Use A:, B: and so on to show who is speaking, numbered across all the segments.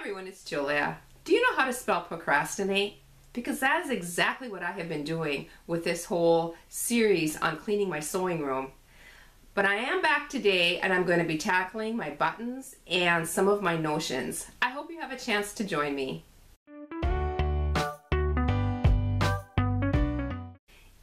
A: everyone, it's Julia. Do you know how to spell procrastinate? Because that is exactly what I have been doing with this whole series on cleaning my sewing room. But I am back today and I'm going to be tackling my buttons and some of my notions. I hope you have a chance to join me.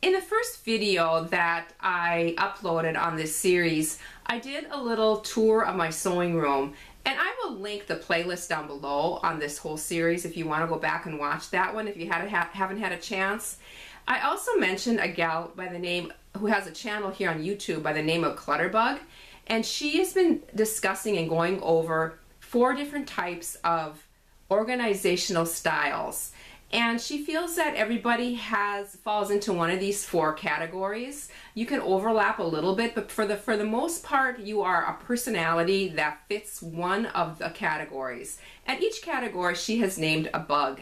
A: In the first video that I uploaded on this series, I did a little tour of my sewing room, and I will link the playlist down below on this whole series if you want to go back and watch that one if you haven't had a chance. I also mentioned a gal by the name who has a channel here on YouTube by the name of Clutter, and she has been discussing and going over 4 different types of organizational styles. And she feels that everybody falls into one of these 4 categories. You can overlap a little bit, but for the most part, you are a personality that fits one of the categories. And each category she has named a bug.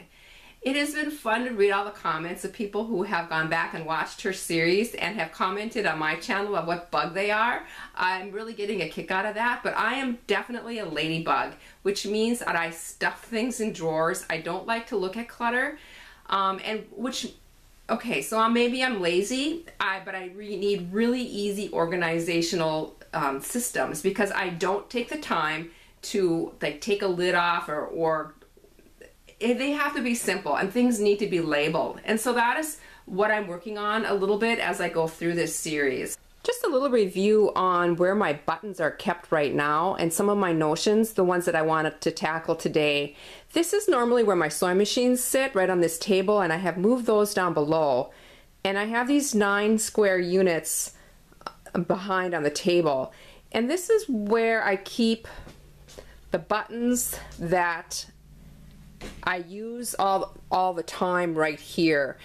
A: It has been fun to read all the comments of people who have gone back and watched her series and have commented on my channel of what bug they are. I'm really getting a kick out of that, but I am definitely a ladybug, which means that I stuff things in drawers. I don't like to look at clutter, okay, so maybe I'm lazy, but I need really easy organizational systems because I don't take the time to like take a lid off or they have to be simple and things need to be labeled. And so that is what I'm working on a little bit as I go through this series. Just a little review on where my buttons are kept right now and some of my notions, the ones that I wanted to tackle today. This is normally where my sewing machines sit, right on this table, and I have moved those down below. And I have these 9 square units behind on the table. And this is where I keep the buttons that I use all the time right here.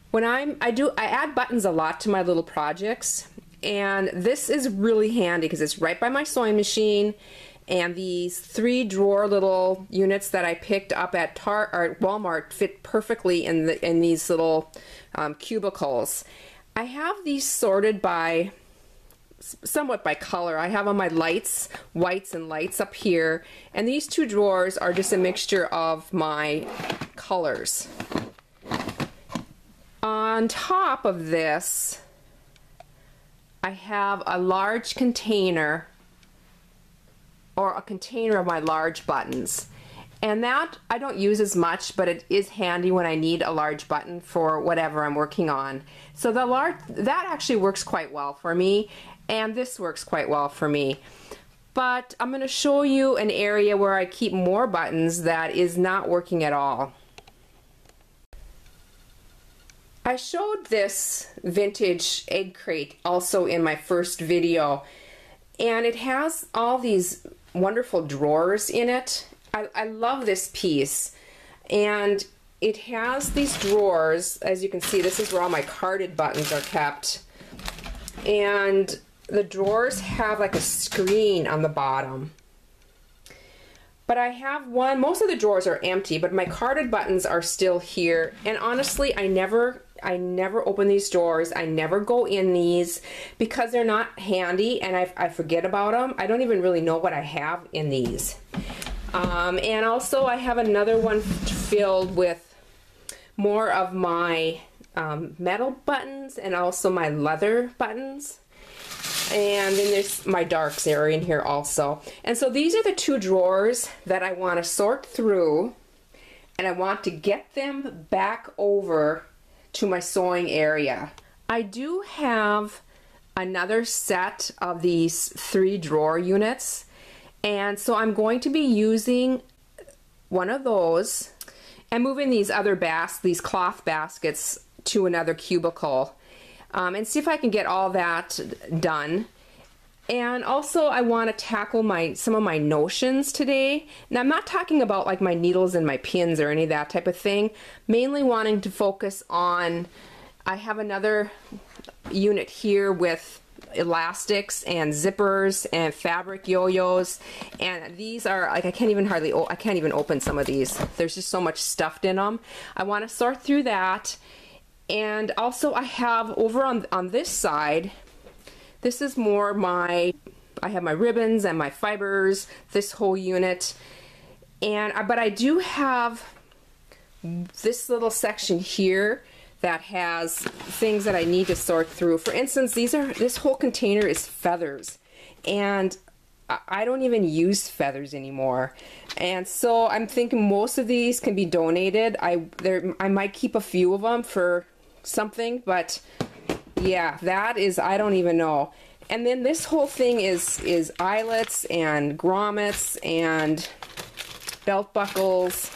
A: When I add buttons a lot to my little projects, and this is really handy because it's right by my sewing machine, and these 3 drawer little units that I picked up at Walmart fit perfectly in these little cubicles. I have these sorted by somewhat by color. I have on my lights, whites and lights up here, and these 2 drawers are just a mixture of my colors. On top of this, I have a large container, or a container of my large buttons. And that I don't use as much, but it is handy when I need a large button for whatever I'm working on. So that actually works quite well for me, and this works quite well for me. But I'm going to show you an area where I keep more buttons that is not working at all. I showed this vintage egg crate also in my first video, and it has all these wonderful drawers in it. I love this piece, and it has these drawers. As you can see, this is where all my carded buttons are kept, and the drawers have like a screen on the bottom. But I have one, most of the drawers are empty, but my carded buttons are still here, and honestly I never open these drawers. I never go in these because they're not handy, and I forget about them. I don't even really know what I have in these. And also I have another one filled with more of my metal buttons and also my leather buttons. And then there's my darks are in here also. And so these are the 2 drawers that I want to sort through, and I want to get them back over to my sewing area. I do have another set of these 3 drawer units, and so I'm going to be using one of those and moving these other these cloth baskets to another cubicle, and see if I can get all that done. And also I want to tackle some of my notions today. Now I'm not talking about like my needles and my pins or any of that type of thing. Mainly wanting to focus on, I have another unit here with elastics and zippers and fabric yo-yos, and these are like I can't even open some of these. There's just so much stuffed in them. I want to sort through that. And also I have over on this side, this is more I have my ribbons and my fibers, this whole unit. And but I do have this little section here that has things that I need to sort through. For instance, this whole container is feathers, and I don't even use feathers anymore. And so I'm thinking most of these can be donated. I might keep a few of them for something, but yeah, that is, I don't even know. And then this whole thing is eyelets and grommets and belt buckles.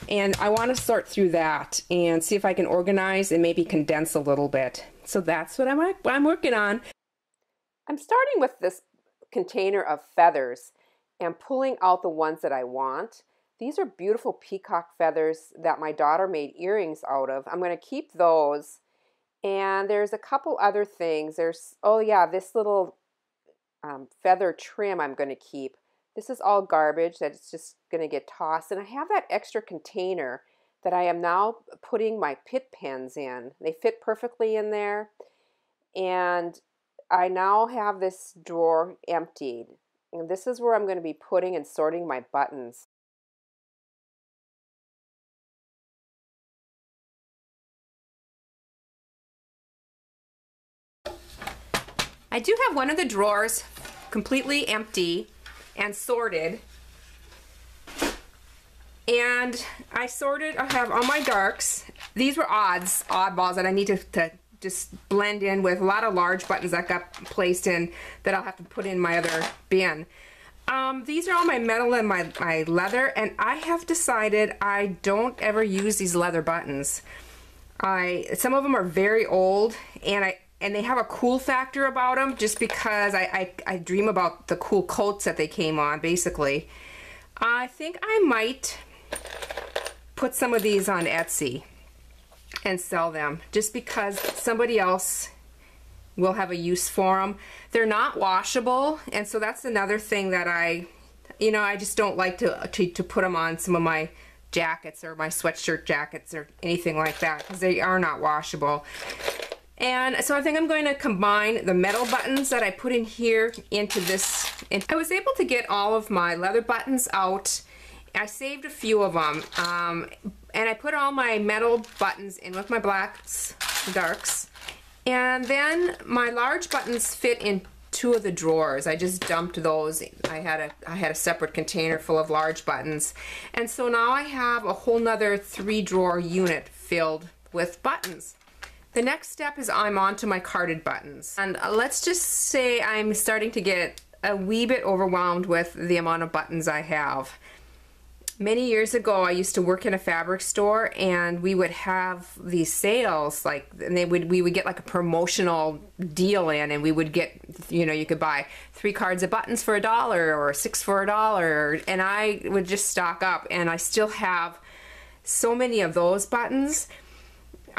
A: And I want to sort through that and see if I can organize and maybe condense a little bit. So that's what I'm working on. I'm starting with this container of feathers and pulling out the ones that I want. These are beautiful peacock feathers that my daughter made earrings out of. I'm going to keep those. And there's a couple other things. There's, oh yeah, this little feather trim I'm going to keep. This is all garbage that's just going to get tossed. And I have that extra container that I am now putting my pit pens in. They fit perfectly in there. And I now have this drawer emptied. And this is where I'm going to be putting and sorting my buttons. I do have one of the drawers completely empty and sorted. And I have all my darks. These were oddballs that I need to just blend in with a lot of large buttons that got placed in that I'll have to put in my other bin. These are all my metal and my leather, and I have decided I don't ever use these leather buttons. Some of them are very old, and they have a cool factor about them just because I dream about the cool coats that they came on, basically. I think I might put some of these on Etsy and sell them just because somebody else will have a use for them. They're not washable, and so that's another thing that I just don't like to put them on some of my jackets or my sweatshirt jackets or anything like that because they are not washable. And so I think I'm going to combine the metal buttons that I put in here into this. And I was able to get all of my leather buttons out. I saved a few of them. And I put all my metal buttons in with my blacks, darks. And then my large buttons fit in two of the drawers. I just dumped those. I had a separate container full of large buttons. And so now I have a whole nother 3-drawer unit filled with buttons. The next step is I'm on to my carded buttons. And let's just say I'm starting to get a wee bit overwhelmed with the amount of buttons I have. Many years ago, I used to work in a fabric store, and we would have these sales, and we would get like a promotional deal in, and we would get, you could buy 3 cards of buttons for $1 or 6 for $1, and I would just stock up, and I still have so many of those buttons.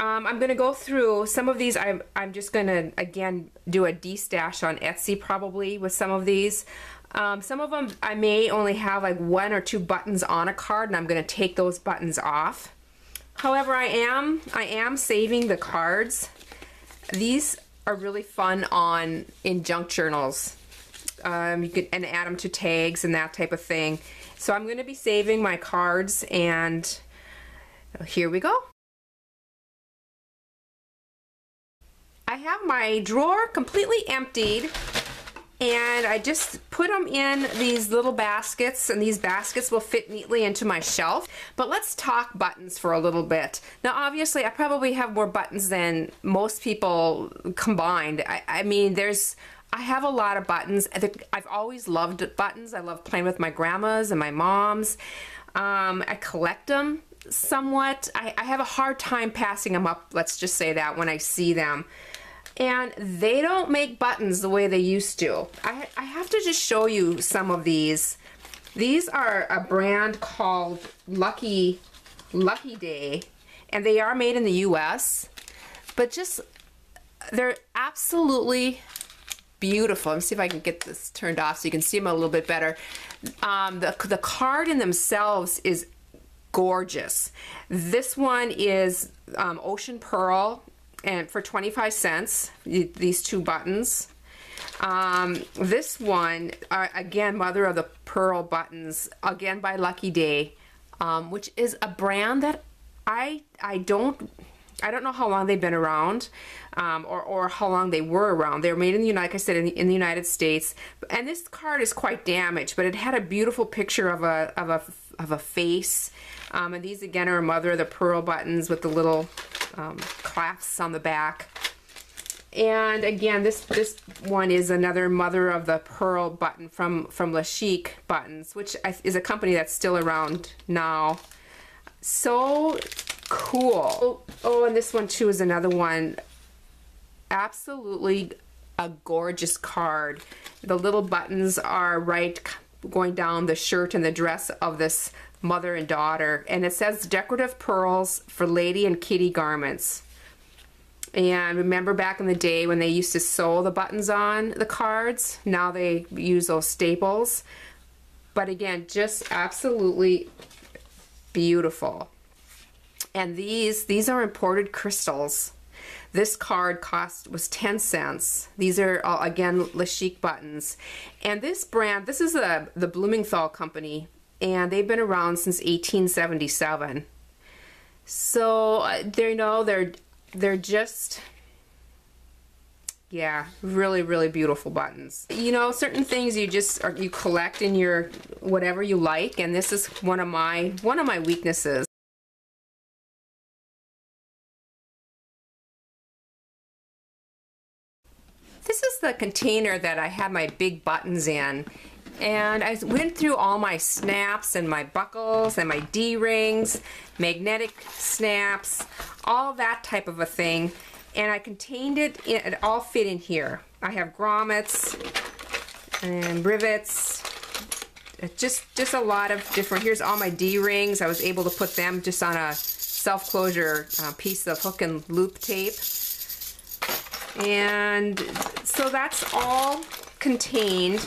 A: I'm going to go through some of these. I'm just going to, again, do a de-stash on Etsy probably with some of these. Some of them I may only have like 1 or 2 buttons on a card, and I'm going to take those buttons off. However, I am saving the cards. These are really fun in junk journals. You could add them to tags and that type of thing. So I'm going to be saving my cards, and here we go. I have my drawer completely emptied, and I just put them in these little baskets, and these baskets will fit neatly into my shelf. But let's talk buttons for a little bit. Now obviously I probably have more buttons than most people combined. I mean, I have a lot of buttons. I've always loved buttons. I love playing with my grandmas and my moms. I collect them somewhat. I have a hard time passing them up, let's just say that, when I see them. And they don't make buttons the way they used to. I have to just show you some of these. These are a brand called Lucky Day, and they are made in the US, but they're absolutely beautiful. Let me see if I can get this turned off so you can see them a little bit better. The card in themselves is gorgeous. This one is Ocean Pearl, and for 25 cents, these 2 buttons. This one, again, Mother of the Pearl buttons, again by Lucky Day, which is a brand that I don't know how long they've been around, or how long they were around. They were made in the like I said, in the United States, and this card is quite damaged, but it had a beautiful picture of a face. And these again are Mother of the Pearl buttons with the little clasps on the back. And again, this one is another Mother of the Pearl button from La Chic Buttons, which is a company that's still around now. So cool. Oh, and this one too is another one. Absolutely a gorgeous card. The little buttons are right going down the shirt and the dress of this mother and daughter, and it says decorative pearls for lady and kitty garments. And remember back in the day when they used to sew the buttons on the cards? Now they use those staples. But again, just absolutely beautiful. And these are imported crystals. This card was 10 cents. These are again La Chic buttons. And this brand, this is the Blumenthal company, and they've been around since 1877. So they're just, yeah, really, really beautiful buttons. You know, certain things you collect in your whatever you like, and this is one of my weaknesses. This is the container that I had my big buttons in, and I went through all my snaps and my buckles and my D-rings, magnetic snaps, all that type of a thing, and I contained it all fit in here. I have grommets and rivets, just a lot of different. Here's all my D-rings. I was able to put them just on a self-closure piece of hook and loop tape. And so that's all contained.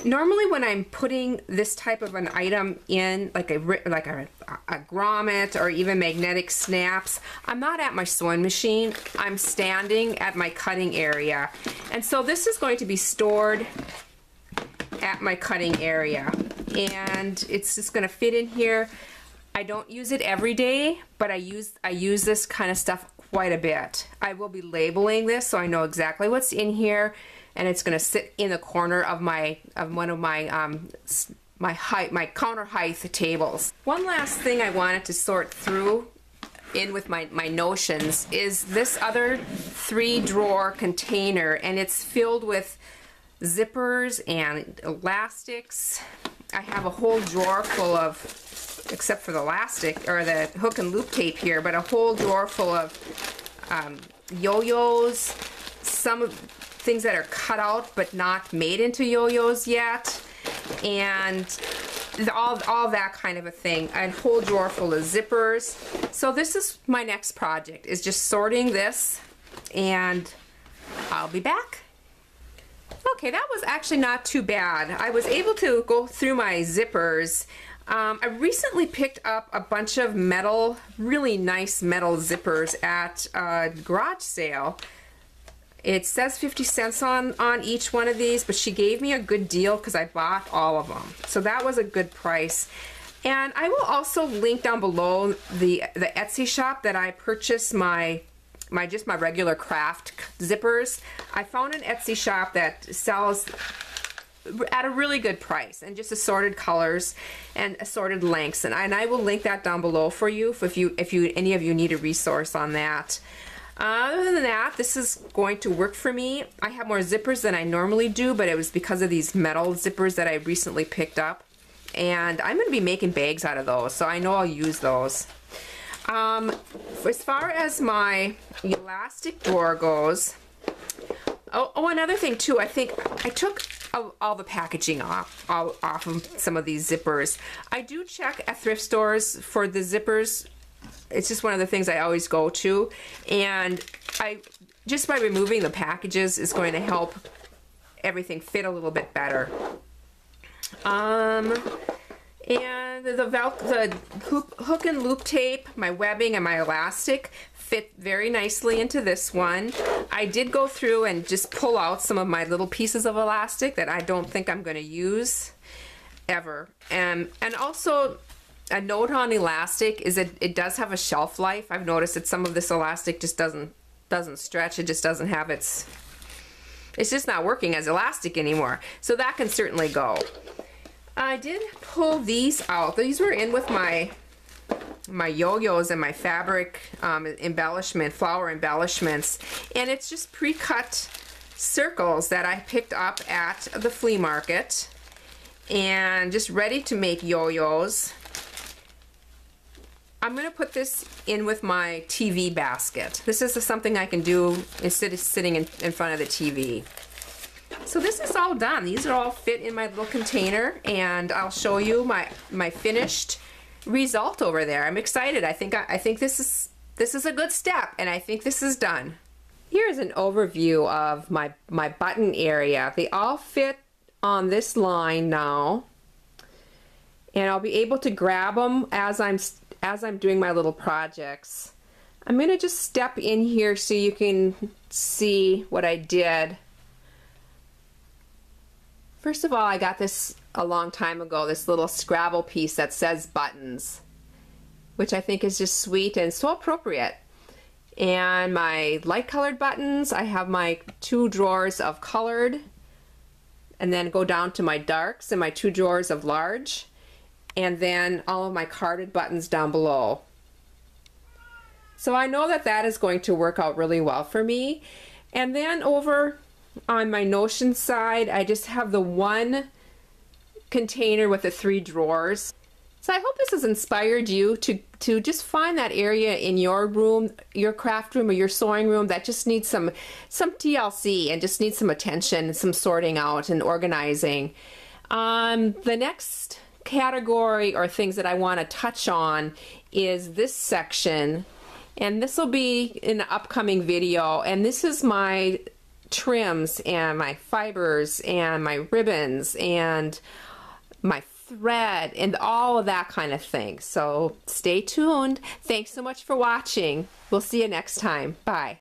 A: Normally when I'm putting this type of an item in, like a grommet or even magnetic snaps, I'm not at my sewing machine. I'm standing at my cutting area. And so this is going to be stored at my cutting area. And it's just going to fit in here. I don't use it every day, but I use this kind of stuff quite a bit. I will be labeling this so I know exactly what's in here, and it's going to sit in the corner of one of my my counter height tables. One last thing I wanted to sort through in with my notions is this other 3-drawer container, and it's filled with zippers and elastics. I have a whole drawer full of, except for the elastic or the hook and loop tape here, but a whole drawer full of yo-yos, some of things that are cut out but not made into yo-yos yet, and all that kind of a thing. A whole drawer full of zippers. So this is my next project, is just sorting this, and I'll be back. Okay, that was actually not too bad. I was able to go through my zippers. I recently picked up a bunch of metal, really nice metal zippers at a garage sale. It says 50 cents on each one of these, but she gave me a good deal because I bought all of them. So that was a good price. And I will also link down below the Etsy shop that I purchased my regular craft zippers. I found an Etsy shop that sells at a really good price and just assorted colors and assorted lengths, and I will link that down below for you if any of you need a resource on that. Other than that, this is going to work for me. I have more zippers than I normally do, but it was because of these metal zippers that I recently picked up, and I'm going to be making bags out of those, so I know I'll use those. As far as my elastic drawer goes, oh, another thing too, I think I took all the packaging off of some of these zippers. I do check at thrift stores for the zippers. It's just one of the things I always go to, and just by removing the packages is going to help everything fit a little bit better. And the hook and loop tape, my webbing, and my elastic fit very nicely into this one. I did go through and just pull out some of my little pieces of elastic that I don't think I'm going to use ever. And also a note on elastic is that it does have a shelf life. I've noticed that some of this elastic just doesn't stretch. It just doesn't have it's just not working as elastic anymore. So that can certainly go. I did pull these out. These were in with my yo-yos and my fabric flower embellishments, and it's just pre-cut circles that I picked up at the flea market and just ready to make yo-yos. I'm going to put this in with my TV basket. This is something I can do instead of sitting in front of the TV. So this is all done. These are all fit in my little container, and I'll show you my finished result over there. I'm excited. I think this is a good step, and I think this is done. Here's an overview of my button area. They all fit on this line now, and I'll be able to grab them as I'm doing my little projects. I'm going to just step in here so you can see what I did. First of all, I got this a long time ago, this little Scrabble piece that says buttons, which I think is just sweet and so appropriate. And my light colored buttons, I have my 2 drawers of colored, and then go down to my darks and my 2 drawers of large, and then all of my carded buttons down below. So I know that that is going to work out really well for me. And then over on my Notion side, I just have the 1 container with the 3 drawers. So I hope this has inspired you to just find that area in your room, your craft room or your sewing room that just needs some TLC and just needs some attention, some sorting out and organizing. The next category or things that I want to touch on is this section, and this will be in the upcoming video, and this is my trims and my fibers and my ribbons and my thread and all of that kind of thing. So stay tuned. Thanks so much for watching. We'll see you next time. Bye.